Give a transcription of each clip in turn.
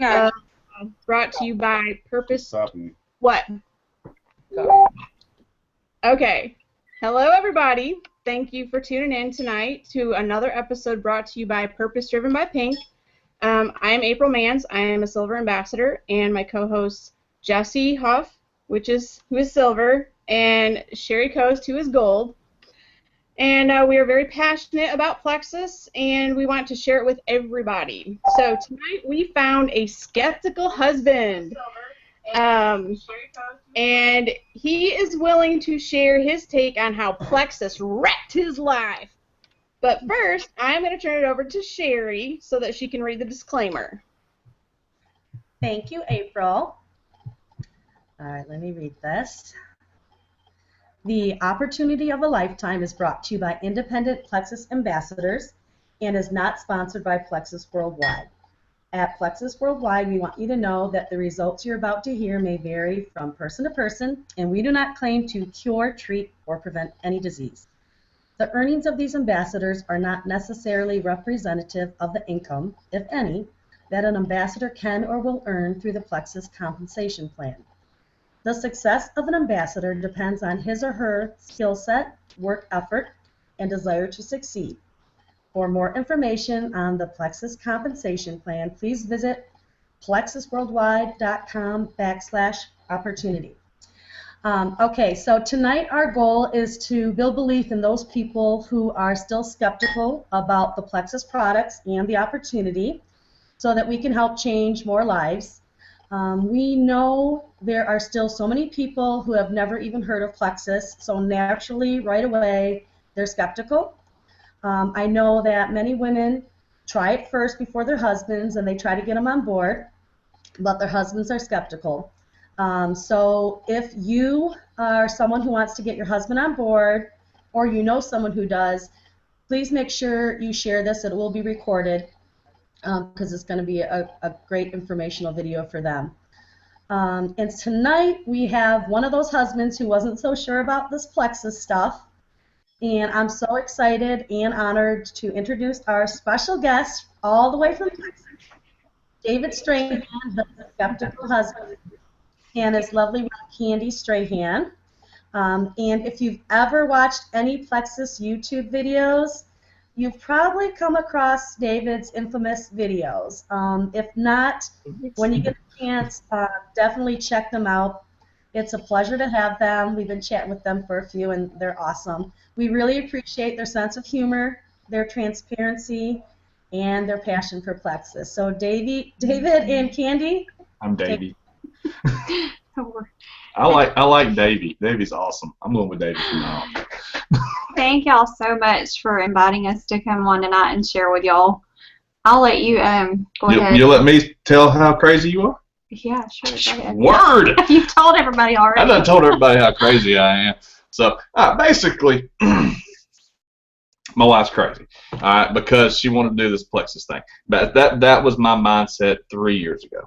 uh, brought to you by Purpose. Stopping. What? Okay. Hello, everybody. Thank you for tuning in tonight to another episode brought to you by Purpose Driven by Pink. I am April Mans. I am a Silver Ambassador, and my co-host Jesse Huff, who is Silver, and Sherry Coast, who is Gold. And we are very passionate about Plexus, and we want to share it with everybody. So tonight we found a skeptical husband. And he is willing to share his take on how Plexus wrecked his life. But first, I'm going to turn it over to Sherry so that she can read the disclaimer. Thank you, April. All right, let me read this. The opportunity of a lifetime is brought to you by independent Plexus ambassadors and is not sponsored by Plexus Worldwide. At Plexus Worldwide, we want you to know that the results you're about to hear may vary from person to person, and we do not claim to cure, treat, or prevent any disease. The earnings of these ambassadors are not necessarily representative of the income, if any, that an ambassador can or will earn through the Plexus compensation plan. The success of an ambassador depends on his or her skill set, work ethic, and desire to succeed. For more information on the Plexus compensation plan, please visit plexusworldwide.com/opportunity. Okay, so tonight our goal is to build belief in those people who are still skeptical about the Plexus products and the opportunity so that we can help change more lives. We know there are still so many people who have never even heard of Plexus, so naturally, right away, they're skeptical. I know that many women try it first before their husbands, and they try to get them on board, but their husbands are skeptical. So if you are someone who wants to get your husband on board, or you know someone who does, please make sure you share this. It will be recorded because it's going to be a great informational video for them. And tonight we have one of those husbands who wasn't so sure about this Plexus stuff. And I'm so excited and honored to introduce our special guest all the way from Texas, David Strahan, the skeptical husband, and his lovely wife, Candy Strahan. And if you've ever watched any Plexus YouTube videos, you've probably come across David's infamous videos. If not, when you get a chance, definitely check them out. It's a pleasure to have them. We've been chatting with them for a few, and they're awesome. We really appreciate their sense of humor, their transparency, and their passion for Plexus. So David and Candy? I'm Davey. I like Davey. Davey's awesome. I'm going with Davey from now on. Thank y'all so much for inviting us to come on tonight and share with y'all. I'll let you go ahead. You'll let me tell how crazy you are? Yeah, sure. Go ahead. Word! You've told everybody already. I done told everybody how crazy I am. So basically, my wife's crazy. Because she wanted to do this Plexus thing. But that was my mindset 3 years ago.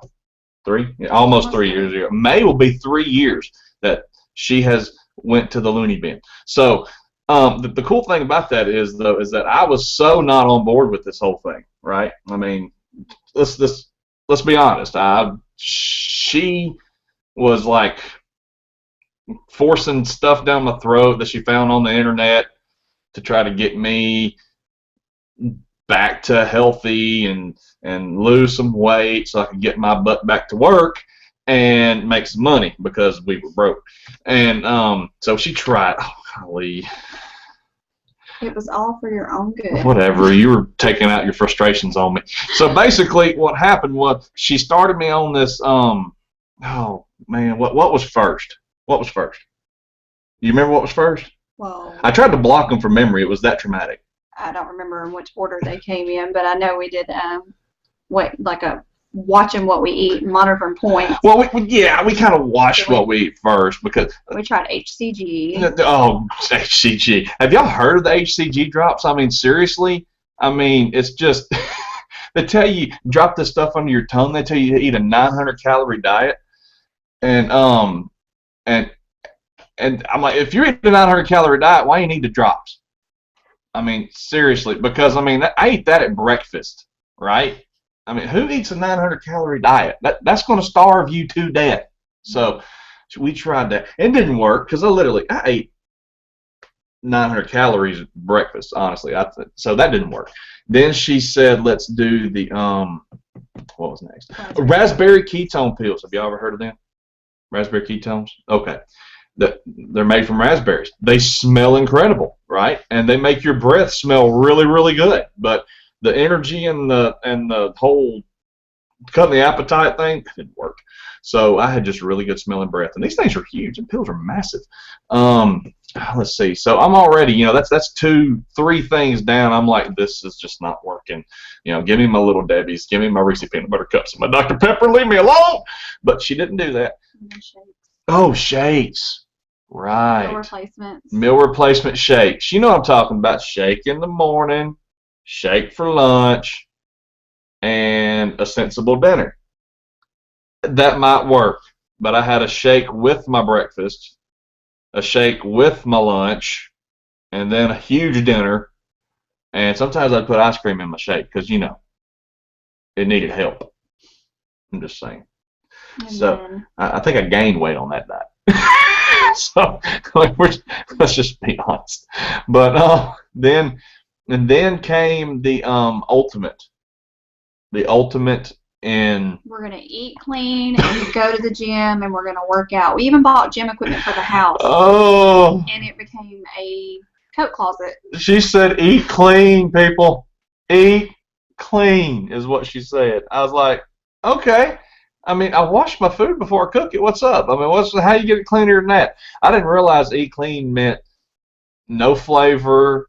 Almost 3 years ago. May will be 3 years that she has went to the loony bin. So the cool thing about that is that I was so not on board with this whole thing, right? I mean, let's be honest. She was like forcing stuff down my throat that she found on the internet to try to get me back to healthy and lose some weight so I could get my butt back to work and make some money because we were broke. And so she tried. Oh, golly. It was all for your own good. Whatever. You were taking out your frustrations on me. So basically what happened was she started me on this, oh, man, what was first? What was first? You remember what was first? Well, I tried to block them from memory. It was that traumatic. I don't remember in which order they came in, but I know we did watching what we eat, monitoring points. Well, we kind of watched what we eat first because we tried HCG. Oh, HCG! Have y'all heard of the HCG drops? I mean, seriously. I mean, it's just they tell you drop this stuff under your tongue. They tell you to eat a 900-calorie diet, and I'm like, if you're eating a 900-calorie diet, why you need the drops? I mean, seriously, because I mean, I eat that at breakfast, right? I mean, who eats a 900-calorie diet? That's going to starve you to death. So we tried that. It didn't work because I ate 900 calories at breakfast, honestly. So that didn't work. Then she said, let's do the, what was next? Raspberry ketone pills. Have you ever heard of them? Raspberry ketones? Okay. They're made from raspberries. They smell incredible, right? And they make your breath smell really, really good. But the energy and the whole cutting the appetite thing didn't work. So I had just really good smelling breath. And these things are huge. The pills are massive. Let's see. So I'm already, that's 2-3 things down. I'm like, this is just not working. Give me my Little Debbie's, give me my Reese's peanut butter cups, and my Dr. Pepper. Leave me alone. But she didn't do that. Oh, shakes. Right. Meal replacements. Meal replacement shakes. You know what I'm talking about. Shake in the morning, shake for lunch, and a sensible dinner. That might work, but I had a shake with my breakfast, a shake with my lunch, and then a huge dinner. And sometimes I'd put ice cream in my shake because, it needed help. I'm just saying. So I think I gained weight on that diet. So let's just be honest. But then came the ultimate. The ultimate in. We're gonna eat clean and go to the gym and we're gonna work out. We even bought gym equipment for the house. Oh. And it became a coat closet. She said, "Eat clean, people. Eat clean," is what she said. I was like, okay. I mean, I wash my food before I cook it. What's up? I mean, how you get it cleaner than that? I didn't realize eat clean meant no flavor,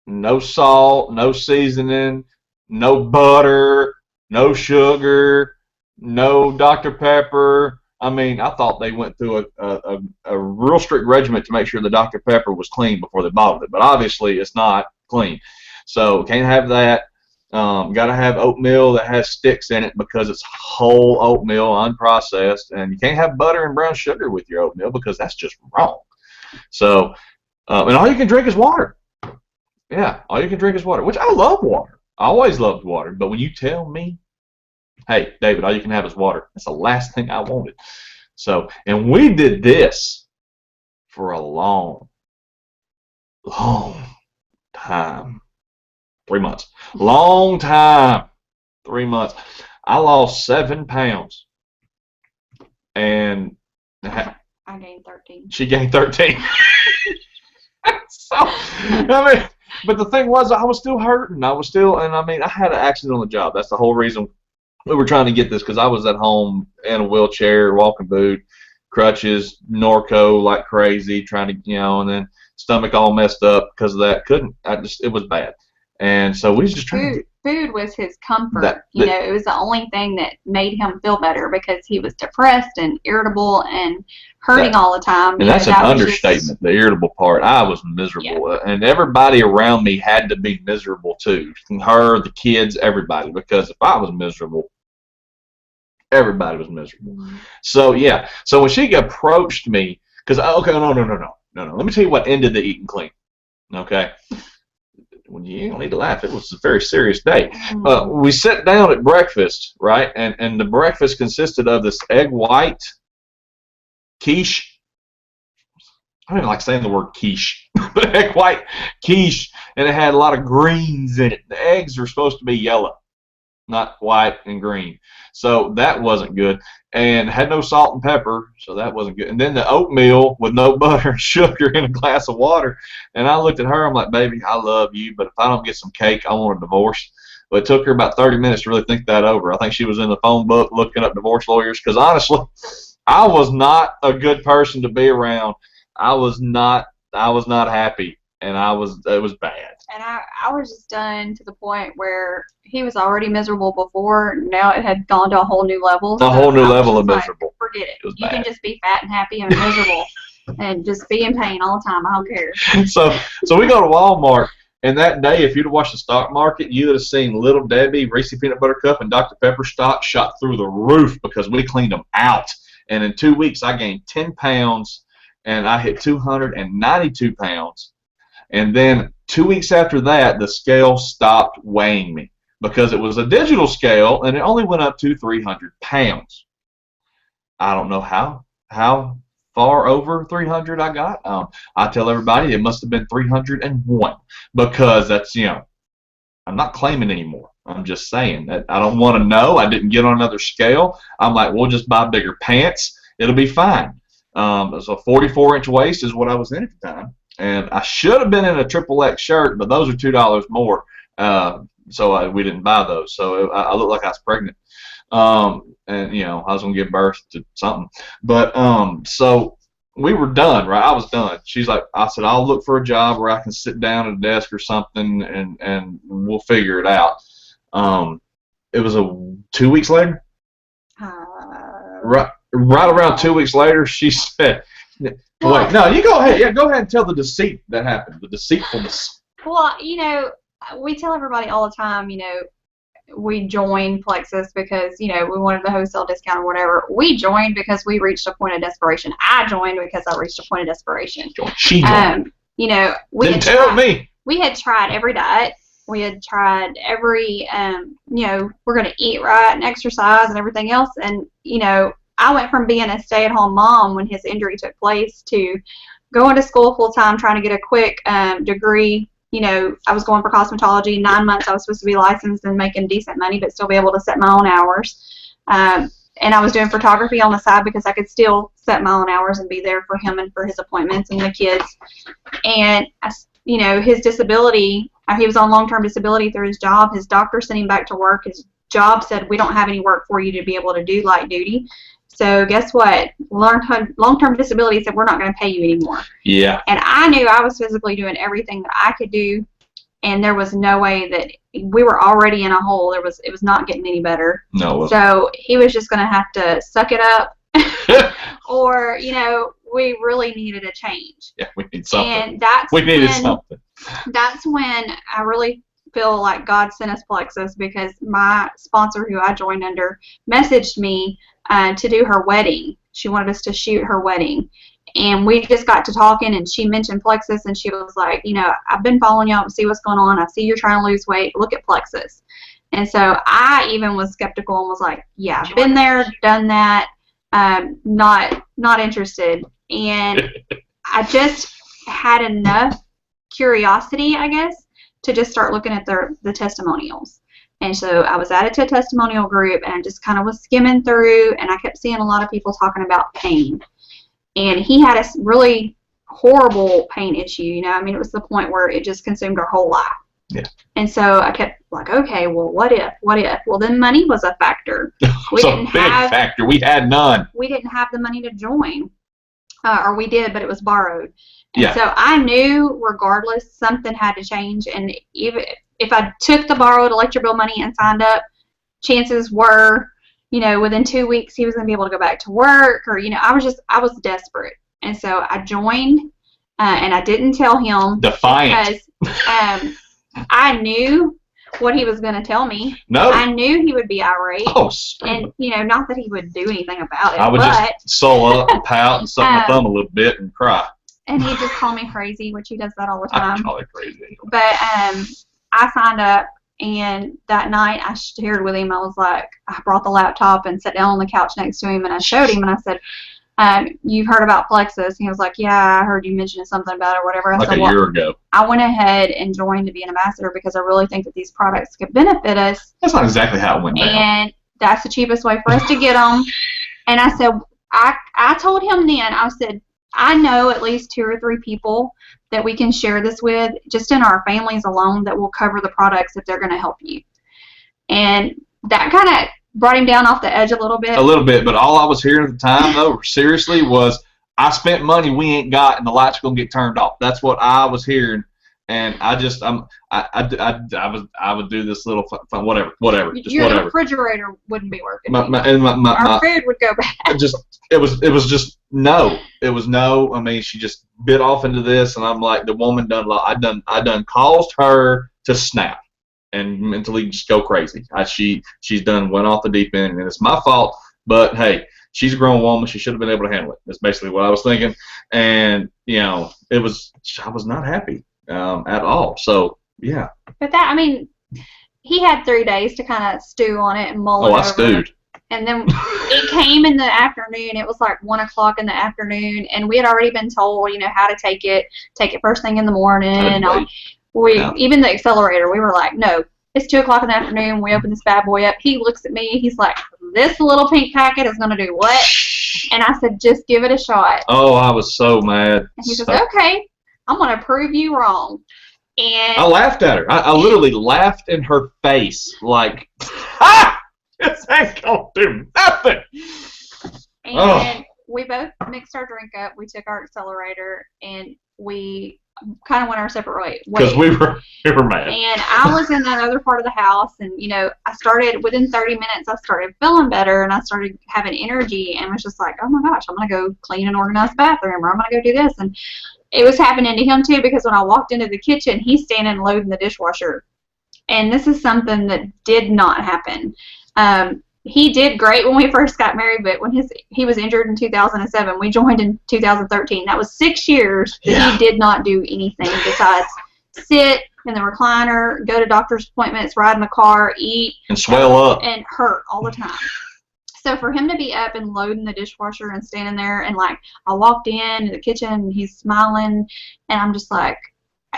no salt, no seasoning, no butter, no sugar, no Dr. Pepper. I mean, I thought they went through a real strict regimen to make sure the Dr. Pepper was clean before they bottled it. But obviously, it's not clean. So can't have that. Got to have oatmeal that has sticks in it because it's whole oatmeal, unprocessed, and you can't have butter and brown sugar with your oatmeal because that's just wrong. So, and all you can drink is water. Yeah, all you can drink is water, which I love water. I always loved water, but when you tell me, hey, David, all you can have is water, that's the last thing I wanted. So, and we did this for a long time. 3 months. Long time. 3 months. I lost 7 pounds. And I gained 13. She gained 13. So, I mean, but the thing was, I was still hurting. I had an accident on the job. That's the whole reason we were trying to get this, because I was at home in a wheelchair, walking boot, crutches, Norco like crazy, trying to, and then stomach all messed up because of that. It was bad. And so we was just trying to food was his comfort. It was the only thing that made him feel better because he was depressed and irritable and hurting all the time. And that's an understatement, the irritable part. I was miserable. And everybody around me had to be miserable too. Her, the kids, everybody. Because if I was miserable, everybody was miserable. Mm-hmm. So, yeah. So when she approached me, because, okay, no. Let me tell you what ended the eating clean. Okay? When you don't need to laugh, it was a very serious day. We sat down at breakfast, right? And the breakfast consisted of this egg white quiche. I don't even like saying the word quiche, but egg white quiche, and it had a lot of greens in it. The eggs are supposed to be yellow, not white and green. So that wasn't good. And had no salt and pepper, so that wasn't good. And then the oatmeal with no butter and sugar in a glass of water. And I looked at her, I'm like, baby, I love you, but if I don't get some cake, I want a divorce. But it took her about 30 minutes to really think that over. I think she was in the phone book looking up divorce lawyers, because honestly, I was not a good person to be around. I was not happy, and it was bad. And I was just done to the point where he was already miserable before. Now it had gone to a whole new level. A whole new level of miserable. Forget it. You can just be fat and happy and miserable and just be in pain all the time. I don't care. So we go to Walmart, and that day, if you'd have watched the stock market, you would have seen Little Debbie, Reese's Peanut Butter Cup, and Dr. Pepper stock shot through the roof because we cleaned them out. And in 2 weeks, I gained 10 pounds, and I hit 292 pounds. And then 2 weeks after that, the scale stopped weighing me because it was a digital scale and it only went up to 300 pounds. I don't know how far over 300 I got. I tell everybody it must have been 301 because that's, I'm not claiming anymore. I'm just saying that I don't want to know. I didn't get on another scale. I'm like, we'll just buy bigger pants. It'll be fine. So 44-inch waist is what I was in at the time. And I should have been in a XXX shirt, but those are $2 more. So we didn't buy those. So I looked like I was pregnant. And, I was going to give birth to something. But so we were done, right? I was done. She's like, I said, I'll look for a job where I can sit down at a desk or something, and we'll figure it out. It was 2 weeks later. Right around 2 weeks later, she said, "Wait, no, you go ahead. Yeah, go ahead and tell the deceit that happened, the deceitfulness." Well, we tell everybody all the time, we joined Plexus because, we wanted the wholesale discount or whatever. We joined because we reached a point of desperation. I joined because I reached a point of desperation. She joined. We Didn't tell me. We had tried every diet. We had tried every, we're going to eat right and exercise and everything else. And, I went from being a stay-at-home mom when his injury took place to going to school full-time, trying to get a quick degree. I was going for cosmetology. 9 months I was supposed to be licensed and making decent money, but still be able to set my own hours. And I was doing photography on the side because I could still set my own hours and be there for him and for his appointments and the kids. And, his disability, he was on long-term disability through his job. His doctor sent him back to work. His job said, we don't have any work for you to be able to do light duty. So guess what? Long-term disability said, we're not going to pay you anymore. Yeah. And I knew I was physically doing everything that I could do, and there was no way that we were already in a hole. It was not getting any better. No. So he was just going to have to suck it up, or we really needed a change. Yeah, we need something. And that's when I really feel like God sent us Plexus, because my sponsor, who I joined under, messaged me to do her wedding. She wanted us to shoot her wedding. And we just got to talking, and she mentioned Plexus, and she was like, I've been following y'all to see what's going on. I see you're trying to lose weight. Look at Plexus. And so I even was skeptical and was like, yeah, I've been there, done that, not interested. And I just had enough curiosity, I guess, to just start looking at the testimonials. And so I was added to a testimonial group, and I just kind of was skimming through, and I kept seeing a lot of people talking about pain. And he had a really horrible pain issue, it was the point where it just consumed our whole life. Yeah. And so I kept like, okay, well, what if? Well, then money was a factor. It's a big factor. We had none. We didn't have the money to join. Or we did, but it was borrowed. And so I knew regardless something had to change, and even if I took the borrowed electric bill money and signed up, chances were, within 2 weeks he was going to be able to go back to work, or, I was desperate. And so I joined, and I didn't tell him. Defiant. Because I knew what he was going to tell me. No. I knew he would be irate. Oh, and, not that he would do anything about it. I would just soul up and pout and suck my thumb a little bit and cry. And he'd just call me crazy, which he does that all the time. I call it crazy. But I signed up, and that night I shared with him. I was like, I brought the laptop and sat down on the couch next to him, and I showed him, and I said, you've heard about Plexus? And he was like, yeah, I heard you mention something about it or whatever. Like a year ago. I went ahead and joined to be an ambassador because I really think that these products could benefit us. That's not exactly how it went down. And that's the cheapest way for us to get them. And I said, I told him then, I said, I know at least 2 or 3 people that we can share this with, just in our families alone, that will cover the products if they're going to help you. And that kind of brought him down off the edge a little bit. A little bit, but all I was hearing at the time, though, seriously, was I spent money we ain't got, and the lights are going to get turned off. That's what I was hearing. And I would do this little fun, whatever, just your whatever. Refrigerator wouldn't be working. Our food would go bad. It was just no. It was no. I mean, she just bit off into this, and I'm like, the woman I done caused her to snap and mentally just go crazy. She's done went off the deep end, and it's my fault. But hey, she's a grown woman. She should have been able to handle it. That's basically what I was thinking. And I was not happy at all. So yeah. But that, he had 3 days to kind of stew on it and mull it Oh, over. I stewed. And then it came in the afternoon. It was like 1 o'clock in the afternoon, and we had already been told, how to take it. Take it first thing in the morning. And even the accelerator, we were like, no, it's 2 o'clock in the afternoon. We open this bad boy up. He looks at me. He's like, this little pink packet is going to do what? And I said, just give it a shot. Oh, I was so mad. And he says, okay, I'm going to prove you wrong. And I laughed at her. I literally laughed in her face, like, ha! This ain't gonna do nothing. And we both mixed our drink up. We took our accelerator, and we kind of went our separate ways. Because we were mad. And I was in that other part of the house, and I started within 30 minutes. I started feeling better, and I started having energy, and was just like, oh my gosh, I'm gonna go clean and organize the bathroom, or I'm gonna go do this. And it was happening to him too, because when I walked into the kitchen, he's standing loading the dishwasher, and this is something that did not happen. He did great when we first got married, but when he was injured in 2007, we joined in 2013. That was 6 years that he did not do anything besides sit in the recliner, go to doctor's appointments, ride in the car, eat, and swell up, and hurt all the time. So for him to be up and loading the dishwasher and standing there, and like I walked in the kitchen and he's smiling, and I'm just like,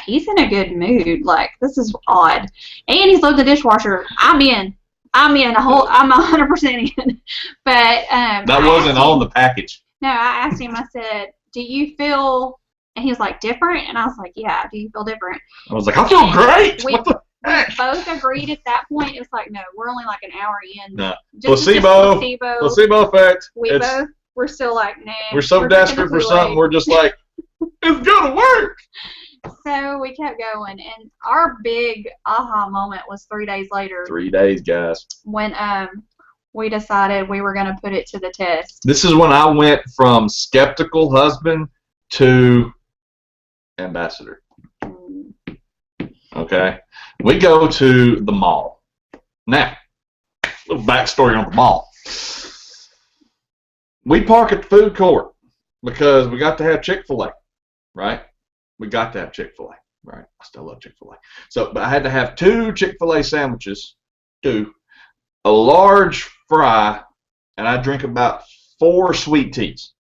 he's in a good mood. Like, this is odd. And he's loading the dishwasher. I'm 100% in. But that wasn't on the package. No, I asked him. I said, "Do you feel?" And he was like, "Different." And I was like, "Yeah. Do you feel different?" I was like, I feel great. We What the heck? both agreed at that point. It was like, no, we're only like an hour in. No. Just Placebo effect. We both were still like, nah. We're so desperate for something. We're just like, it's gonna work. So we kept going, and our big aha moment was 3 days later. 3 days, guys. When we decided we were going to put it to the test. This is when I went from skeptical husband to ambassador. Okay? We go to the mall. Now, a little backstory on the mall. We park at the food court because we got to have Chick-fil-A, right? We got to have Chick-fil-A, right? I still love Chick-fil-A. So, but I had to have 2 Chick-fil-A sandwiches, 2, a large fry, and I drink about 4 sweet teas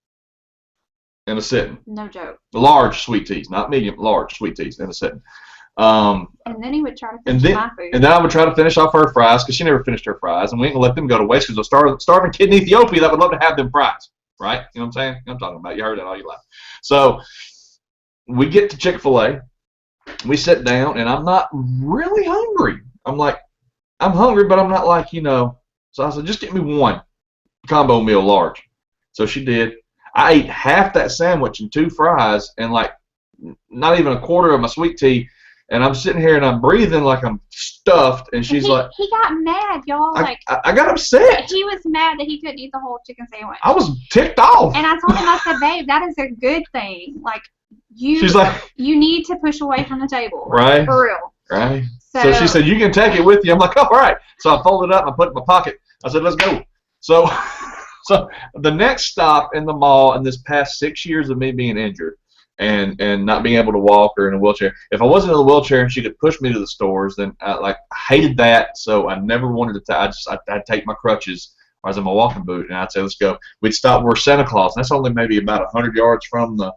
in a sitting. No joke. Large sweet teas, not medium, large sweet teas in a sitting. And then he would try to finish my food. And then I would try to finish off her fries because she never finished her fries, and we didn't let them go to waste because a starving kid in Ethiopia that would love to have them fries, right? You know what I'm saying? I'm talking about. You heard that all your life. So we get to Chick-fil-A, we sit down, and I'm not really hungry. I'm like, I'm hungry, but I'm not like, So I said, just get me 1 combo meal large. So she did. I ate half that sandwich and 2 fries and like not even a quarter of my sweet tea. And I'm sitting here and I'm breathing like I'm stuffed. And she's like, he got mad, y'all. I got upset. He was mad that he couldn't eat the whole chicken sandwich. I was ticked off. And I told him, I said, babe, that is a good thing. Like, she's like, you need to push away from the table. Right. For real. Right. So she said, you can take it with you. I'm like, all right. So I folded it up and I put it in my pocket. I said, let's go. So the next stop in the mall in this past 6 years of me being injured and not being able to walk or in a wheelchair, if I wasn't in a wheelchair and she could push me to the stores, then I hated that. So I never wanted to. I'd take my crutches. I was in my walking boot and I'd say, let's go. We'd stop where Santa Claus. And that's only maybe about 100 yards from the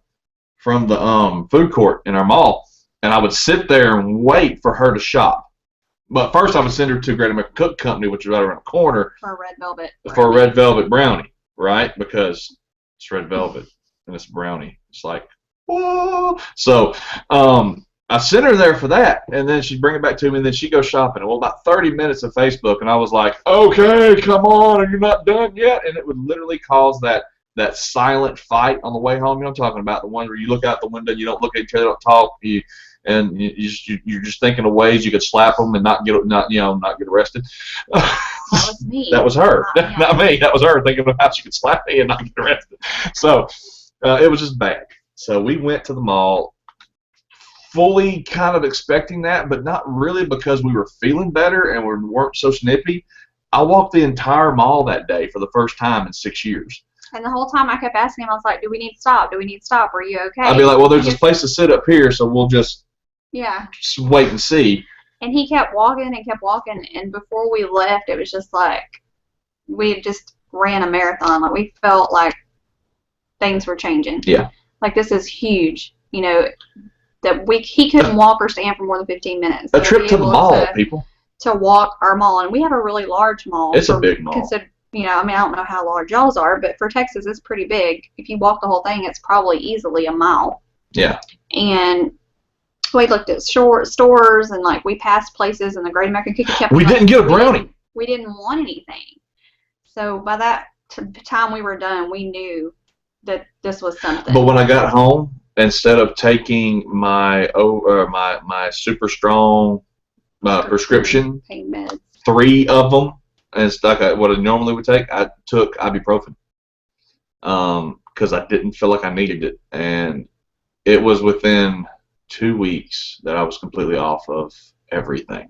food court in our mall. And I would sit there and wait for her to shop. But first I would send her to Great American Cook Company, which is right around the corner. For a red velvet. For a red velvet brownie, right? Because it's red velvet and it's brownie. It's like, whoa. So I sent her there for that, and then she'd bring it back to me, and then she'd go shopping. Well, about 30 minutes of Facebook, and I was like, okay, come on, are you not done yet? And it would literally cause that silent fight on the way home. You know what I'm talking about, the one where you look out the window, you don't look at each other, don't talk, you're just thinking of ways you could slap them and not get arrested. That was me. That was her, not me. That was her thinking of how she could slap me and not get arrested. So it was just bad. So we went to the mall, fully kind of expecting that, but not really because we were feeling better and we weren't so snippy. I walked the entire mall that day for the first time in 6 years. And the whole time I kept asking him, I was like, do we need to stop? Do we need to stop? Are you okay? I'd be like, well, there's this place to sit up here, so we'll just wait and see. And he kept walking and kept walking, and before we left, it was just like we had just ran a marathon. Like, we felt like things were changing. Yeah. Like, this is huge, you know, that he couldn't walk or stand for more than 15 minutes. A trip to the mall, people. To walk our mall, and we have a really large mall. It's a big mall. You know, I mean, I don't know how large y'all's are, but for Texas, it's pretty big. If you walk the whole thing, it's probably easily a mile. Yeah. And we looked at stores, and like we passed places, and the Great American Cookie kept. We didn't get a brownie. We didn't want anything. So by that time we were done, we knew that this was something. But when I got home, instead of taking my super strong prescription, pain meds, 3 of them, and it's like what I normally would take, I took ibuprofen because I didn't feel like I needed it, and it was within 2 weeks that I was completely off of everything,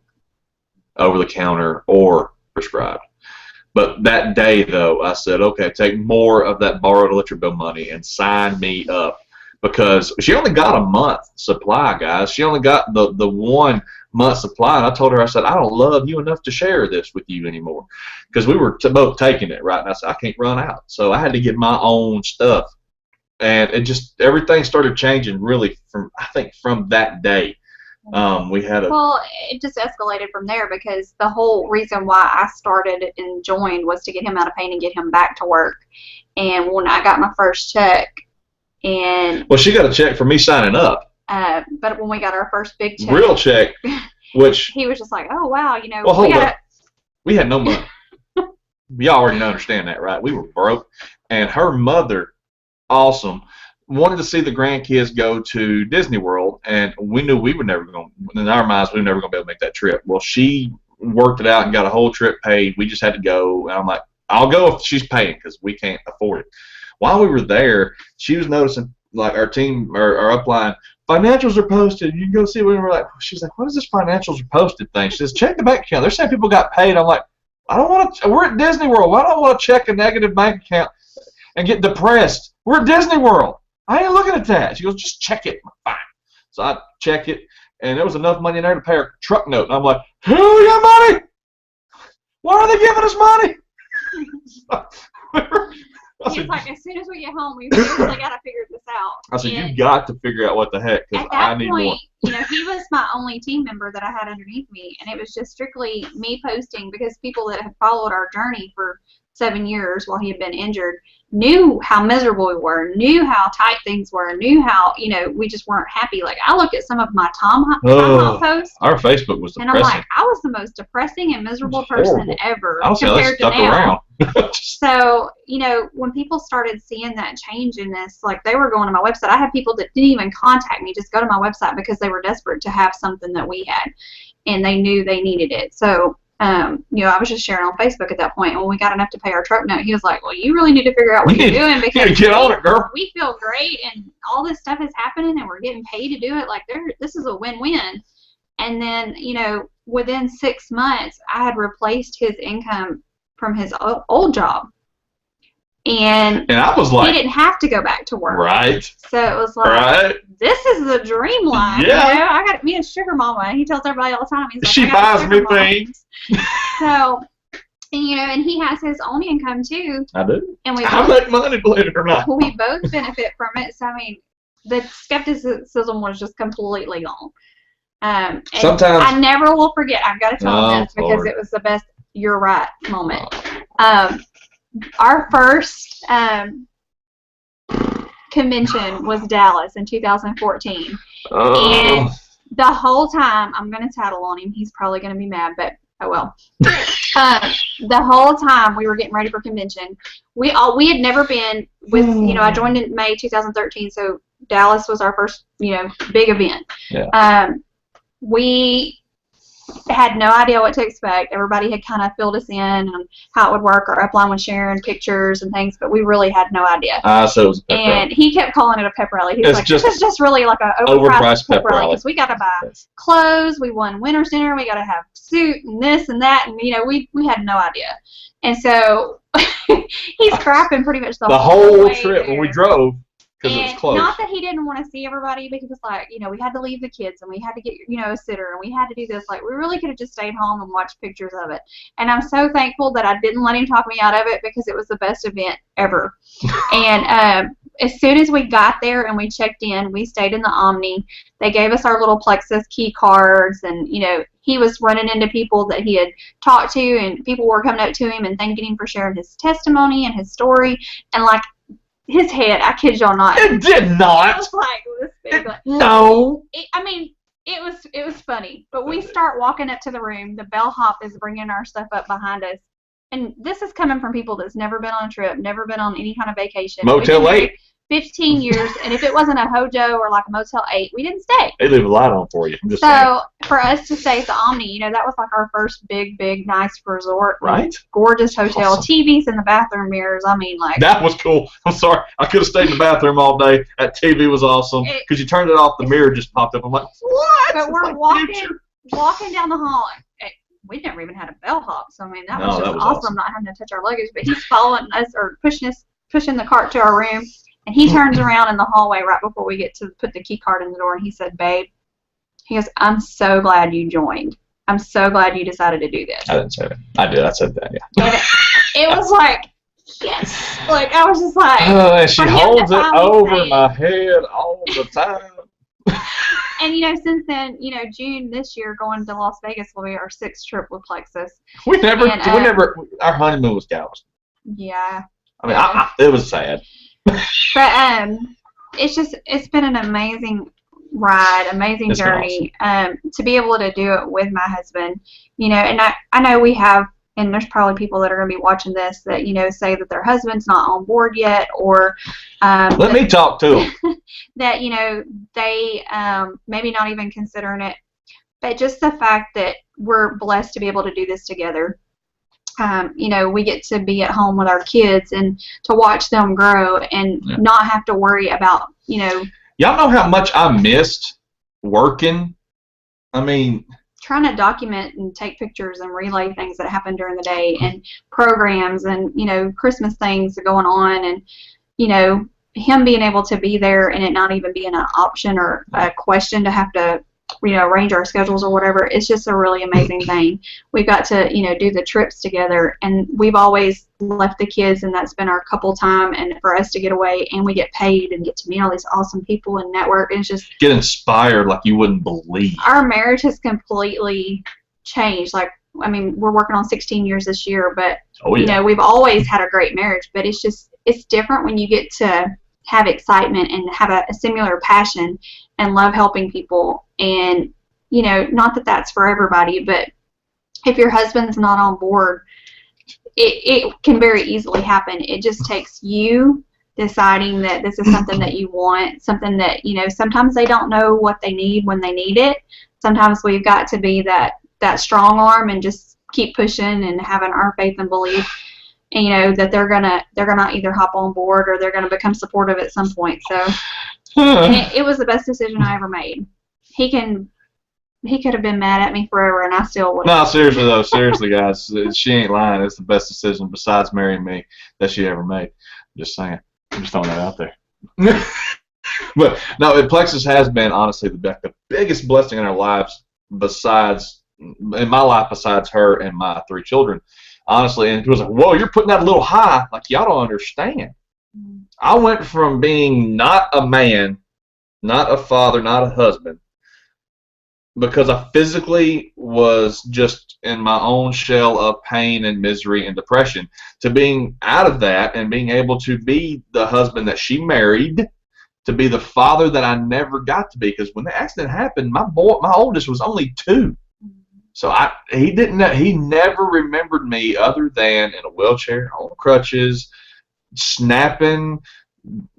over the counter or prescribed. But that day, though, I said, okay, take more of that borrowed electric bill money and sign me up, because she only got a month supply, guys. She only got the 1 month supply, and I told her, I said, I don't love you enough to share this with you anymore, because we were both taking it, right? And I said, I can't run out. So I had to get my own stuff. And it just, everything started changing really from that day. We had well, it just escalated from there, because the whole reason why I started and joined was to get him out of pain and get him back to work. And when I got my first check, and well, she got a check for me signing up. But when we got our first big check, real check, which he was just like, oh wow, you know, well, hold up. We had no money. Y'all already understand that, right? We were broke, and her mother, awesome, wanted to see the grandkids go to Disney World, and we knew we were never going. In our minds, we were never going to be able to make that trip. Well, she worked it out and got a whole trip paid. We just had to go, and I'm like, I'll go if she's paying, because we can't afford it. While we were there, she was noticing, like, our team, our upline, financials are posted. You can go see. We were like, she's like, what is this financials are posted thing? She says, check the bank account. They're saying people got paid. I'm like, I don't want to. We're at Disney World. Why do I want to check a negative bank account and get depressed? We're at Disney World. I ain't looking at that. She goes, just check it. Fine. So I check it, and there was enough money in there to pay her truck note. And I'm like, who got money? Why are they giving us money? He's like, as soon as we get home, we seriously got to figure this out. I said, you got to figure out what the heck, because I need more. You know, he was my only team member that I had underneath me, and it was just strictly me posting, because people that had followed our journey for 7 years while he had been injured knew how miserable we were, knew how tight things were, knew how, you know, we just weren't happy. Like, I look at some of my Tom posts. Our Facebook was depressing. And I'm like, I was the most depressing and miserable person ever I compared to now. Around. So, you know, when people started seeing that change in this, like, they were going to my website. I had people that didn't even contact me, just go to my website because they were desperate to have something that we had, and they knew they needed it. So, you know, I was just sharing on Facebook at that point, and when we got enough to pay our truck note, he was like, well, you really need to figure out what you're doing, because get on it, girl. We feel great, and all this stuff is happening, and we're getting paid to do it. Like, this is a win-win. And then, you know, within 6 months, I had replaced his income from his old job. And I was like, he didn't have to go back to work. Right. So it was like, this is the dream life. Yeah. You know? I got me a sugar mama. He tells everybody all the time. He's like, she buys me things. So, and, you know, and he has his own income too. I do. And I make money, believe it or not. We both benefit from it. So, I mean, the skepticism was just completely gone. And sometimes I never will forget. I've got to tell him this because Lord. It was the best "you're right" moment. Our first convention was Dallas in 2014. And the whole time, I'm going to tattle on him. He's probably going to be mad, but oh well. The whole time we were getting ready for convention, we had never been with, you know, I joined in May 2013, so Dallas was our first, you know, big event. Yeah. We had no idea what to expect. Everybody had kind of filled us in on how it would work. Our upline was sharing pictures and things, but we really had no idea. So it was a pep rally. And he kept calling it a pep rally. He's like, this is just really like an overpriced pep rally, because we got to buy clothes. We won winner's dinner. We got to have suit and this and that, and you know, we had no idea. And so he's crapping pretty much the whole whole way trip there. when we drove. because it was And close. not that he didn't want to see everybody, but he was like, you know, we had to leave the kids and we had to get, you know, a sitter and we had to do this. Like, we really could have just stayed home and watched pictures of it. And I'm so thankful that I didn't let him talk me out of it because it was the best event ever. And as soon as we got there and we checked in, we stayed in the Omni. They gave us our little Plexus key cards, and, you know, he was running into people that he had talked to, and people were coming up to him and thanking him for sharing his testimony and his story. And, like, his head, I kid y'all not. It did It not. was like this big. Like, No. I mean, it was funny. But we start walking up to the room. The bellhop is bringing our stuff up behind us. And this is coming from people that's never been on a trip, never been on any kind of vacation. Motel 8. 15 years, and if it wasn't a Hojo or like a Motel 8, we didn't stay. They leave a light on for you. I'm just saying. So for us to stay at the Omni, you know, that was like our first big, nice resort. Right. Gorgeous hotel, Awesome. TVs in the bathroom mirrors. I mean, like. That was cool. I'm sorry. I could have stayed in the bathroom all day. That TV was awesome. Because you turned it off, the mirror just popped up. I'm like, what? But we're walking down the hall. We never even had a bellhop, so I mean that was just awesome not having to touch our luggage. But he's following us or pushing the cart to our room, and he turns around in the hallway right before we get to put the key card in the door, and he said, "Babe," he goes, "I'm so glad you joined. I'm so glad you decided to do this." I didn't say that. I did. I said that. Yeah. And it was like, yes, like I was just like. And she for him to holds it finally over say my head all the time. And, you know, since then, you know, June this year going to Las Vegas will be our 6th trip with Plexus. We never, our honeymoon was Galveston. Yeah. I mean, it was sad. But it's been an amazing ride, amazing journey. Awesome. To be able to do it with my husband, you know, and I know we have, and there's probably people that are going to be watching this that, you know, say that their husband's not on board yet, or let me talk to them. that, you know, they maybe not even considering it. But just the fact that we're blessed to be able to do this together. You know, we get to be at home with our kids and to watch them grow and not have to worry about, you know. Y'all know how much I missed working? I mean, trying to document and take pictures and relay things that happen during the day and programs and, you know, Christmas things going on, and, you know, him being able to be there and it not even being an option or a question to have to, you know, arrange our schedules or whatever. It's just a really amazing thing. We've got to, you know, do the trips together, and we've always left the kids, and that's been our couple time, and for us to get away and we get paid and get to meet all these awesome people and network. It's just get inspired like you wouldn't believe. Our marriage has completely changed. Like, I mean, we're working on 16 years this year, but you know, we've always had a great marriage, but it's just, it's different when you get to have excitement and have a similar passion and love helping people. And, you know, not that that's for everybody, but if your husband's not on board, it can very easily happen. It just takes you deciding that this is something that you want, something that, you know, sometimes they don't know what they need when they need it. Sometimes we've got to be that strong arm and just keep pushing and having our faith and belief, and, you know, that they're gonna either hop on board or they're gonna become supportive at some point. So and it was the best decision I ever made. He could have been mad at me forever, and I still would. No, seriously though, seriously guys, she ain't lying. It's the best decision besides marrying me that she ever made. Just saying. I'm just throwing that out there. But no, Plexus has been honestly the biggest blessing in our lives, besides in my life, besides her and my 3 children. Honestly, and it was like, whoa, you're putting that a little high. Like, y'all don't understand. I went from being not a man, not a father, not a husband, because I physically was just in my own shell of pain and misery and depression, to being out of that and being able to be the husband that she married, to be the father that I never got to be. Because when the accident happened, my oldest was only 2. So he never remembered me other than in a wheelchair, on crutches, snapping,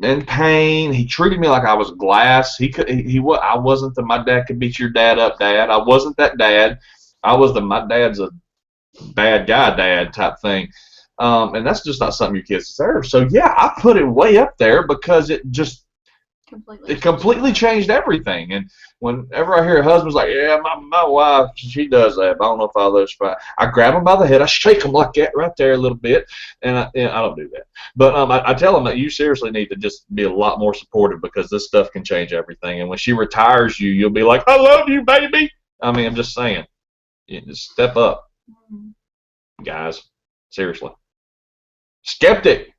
in pain. He treated me like I was glass. I wasn't the my dad could beat your dad up dad. I wasn't that dad. I was my dad's a bad guy dad type thing. And that's just not something your kids deserve. So yeah, I put it way up there because it just completely changed everything. And whenever I hear a husband's like, yeah, my wife, she does that, but I don't know if I let her. I grab him by the head, I shake him like that right there a little bit, and I don't do that. But I tell them that you seriously need to just be a lot more supportive because this stuff can change everything. And when she retires you, you'll be like, I love you, baby. I mean, I'm just saying, you just step up, guys. Seriously. Skeptic.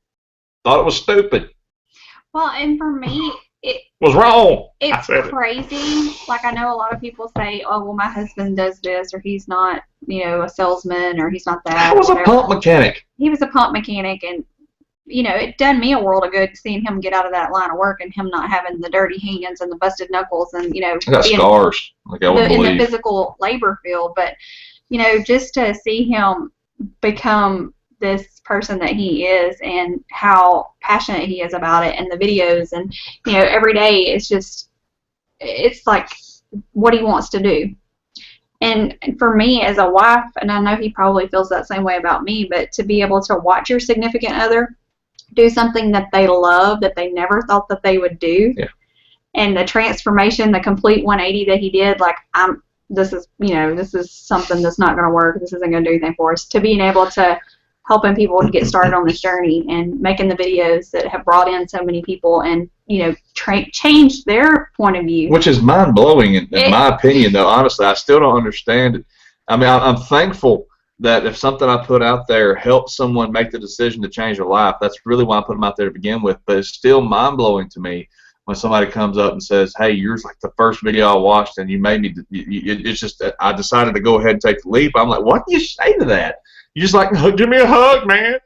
Thought it was stupid. Well, and for me, it was wrong. It's crazy. Like, I know a lot of people say, oh, well, my husband does this, or he's not, you know, a salesman, or he's not that. He was a pump mechanic. He was a pump mechanic, and, you know, it done me a world of good seeing him get out of that line of work and him not having the dirty hands and the busted knuckles and, you know, I got scars. Like I would believe. In the physical labor field. But, you know, just to see him become this person that he is and how passionate he is about it and the videos and, you know, every day it's like what he wants to do. And for me as a wife, and I know he probably feels that same way about me, but to be able to watch your significant other do something that they love, that they never thought that they would do, and the transformation, the complete 180 that he did, like, this is something that's not going to work. This isn't going to do anything for us. To being able to helping people to get started on this journey and making the videos that have brought in so many people and, you know, change their point of view. Which is mind-blowing in my opinion, though. Honestly, I still don't understand it. I mean, I'm thankful that if something I put out there helps someone make the decision to change their life, that's really why I put them out there to begin with. But it's still mind-blowing to me when somebody comes up and says, hey, yours like the first video I watched and you made me, it's just that I decided to go ahead and take the leap. I'm like, what do you say to that? You just like, give me a hug, man,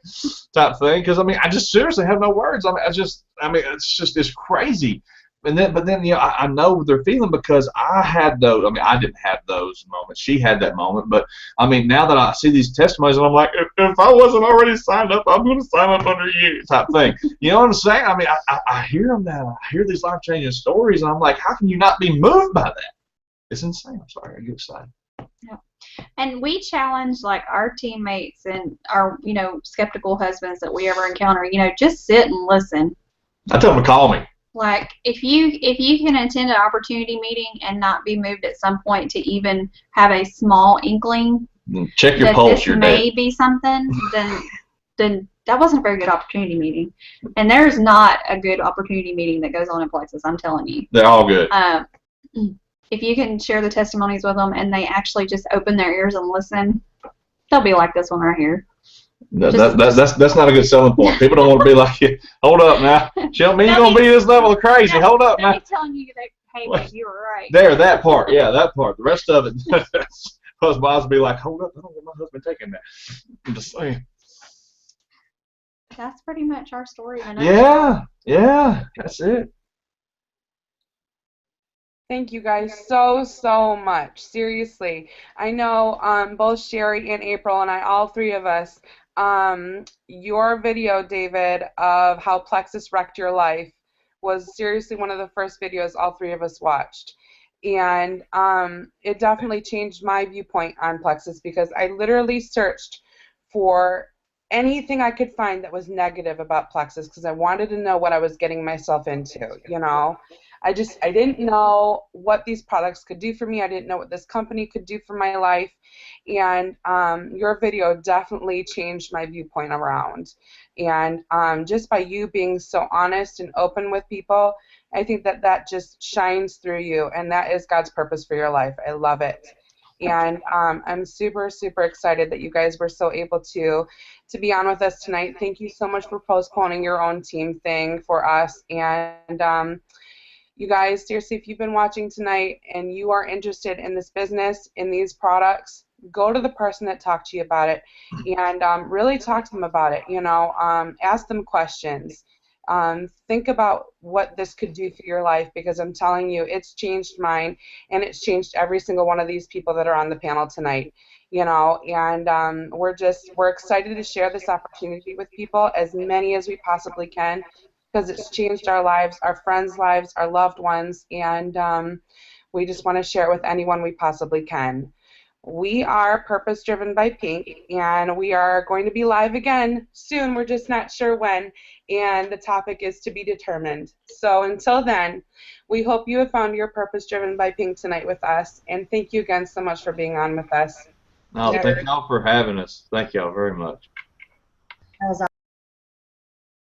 type thing. Because I mean, I just seriously have no words. It's crazy. But then, you know, I know they're feeling because I had those. I mean, I didn't have those moments. She had that moment. But I mean, now that I see these testimonies, and I'm like, if I wasn't already signed up, I'm going to sign up under you, type thing. You know what I'm saying? I mean, I hear them now. I hear these life-changing stories, and I'm like, how can you not be moved by that? It's insane. I'm sorry, I get excited. Yeah. And we challenge, like, our teammates and our, you know, skeptical husbands that we ever encounter, you know, just sit and listen. I tell them to call me. Like, if you can attend an opportunity meeting and not be moved at some point to even have a small inkling check your pulse, this may be something, then that wasn't a very good opportunity meeting. And there's not a good opportunity meeting that goes on in Plexus, I'm telling you. They're all good. If you can share the testimonies with them and they actually just open their ears and listen, they'll be like this one right here. That's not a good selling point. People don't want to be like, hold up now. Tell me you're going to be this level of crazy. Hold up now. I'm telling you that, hey, man, you were right. There, that part. Yeah, that part. The rest of it, husbands will be like, hold up, I don't want my husband taking that. I'm just saying. That's pretty much our story. Yeah, that's it. Thank you guys so much. Seriously. I know both Sherry and April and I, all three of us, your video, David, of how Plexus wrecked your life was seriously one of the first videos all three of us watched. And it definitely changed my viewpoint on Plexus because I literally searched for anything I could find that was negative about Plexus because I wanted to know what I was getting myself into, you know. I didn't know what these products could do for me. I didn't know what this company could do for my life. And your video definitely changed my viewpoint around. And just by you being so honest and open with people, I think that just shines through you. And that is God's purpose for your life. I love it. And I'm super excited that you guys were so able to be on with us tonight. Thank you so much for postponing your own team thing for us. And you guys, seriously, if you've been watching tonight and you are interested in this business, in these products, go to the person that talked to you about it and really talk to them about it. You know, ask them questions. Think about what this could do for your life because I'm telling you, it's changed mine and it's changed every single one of these people that are on the panel tonight. You know, and we're excited to share this opportunity with people, as many as we possibly can. Because it's changed our lives, our friends' lives, our loved ones, and we just want to share it with anyone we possibly can. We are Purpose Driven by Pink, and we are going to be live again soon. We're just not sure when, and the topic is to be determined. So until then, we hope you have found your Purpose Driven by Pink tonight with us, and thank you again so much for being on with us. No, thank y'all for having us. Thank y'all very much. That was awesome.